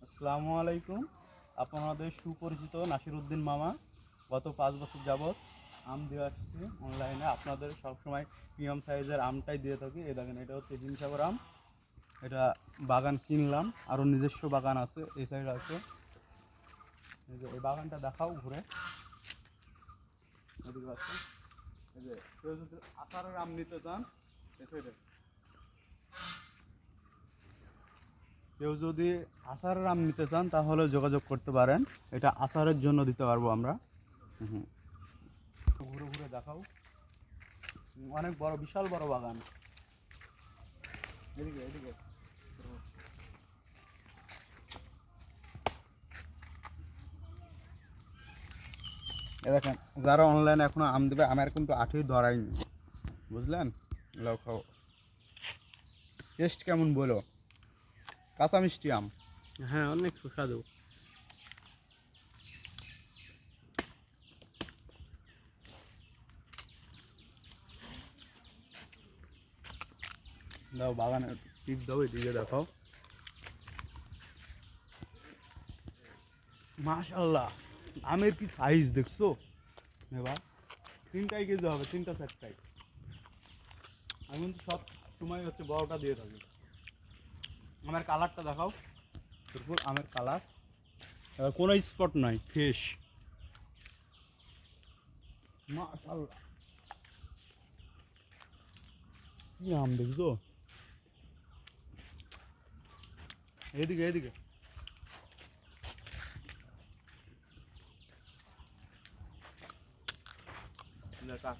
আসসালামু আলাইকুম। আপনাদের সুপরিচিত নাসিরউদ্দিন মামা গত 5 বছর যাবৎ আম দিয়ে আসছি অনলাইনে। আপনাদের সবসময় প্রিমিয়াম সাইজের আমটাই দিয়ে থাকি। এই দেখেন, এটা হচ্ছে হিমসাগর আম। এটা বাগান কিনলাম, আরও নিজস্ব বাগান আছে, এই সাইড আছে। এই যে এই বাগানটা দেখাও ঘুরে, এদিকে আছে। এই যে কেউ যদি আকারের আম নিতে চান, এই সাইডে কেউ যদি আচারের আম নিতে চান তাহলে যোগাযোগ করতে পারেন। এটা আচারের জন্য দিতে পারবো আমরা। হুম, ঘুরে ঘুরে দেখাও। অনেক বড়, বিশাল বড় বাগান। এদিকে এদিকে এ দেখেন, যারা অনলাইনে এখনো আম দেবে, আমার কিন্তু আঠেই ধরাইনি, বুঝলেন? লাও খাও, টেস্ট কেমন বলো? কাঁচা মিষ্টি আম। হ্যাঁ, অনেক সুস্বাদু। দাও বাগানে টিপ দাও, এদিকে দেখাও। মাশাআল্লাহ, আমের কি সাইজ দেখছো? এবার 3টাই কেজি হবে, 3টা 4টাই। আমি কিন্তু সব সময় হচ্ছে বড়টা দিয়ে থাকি। আমের কালারটা দেখাও, বিলকুল আমের কালার, কোনো স্পট নাই, ফ্রেশ। মাশাআল্লাহ, কি আম দেখছো? এদিকে এদিকে লেখা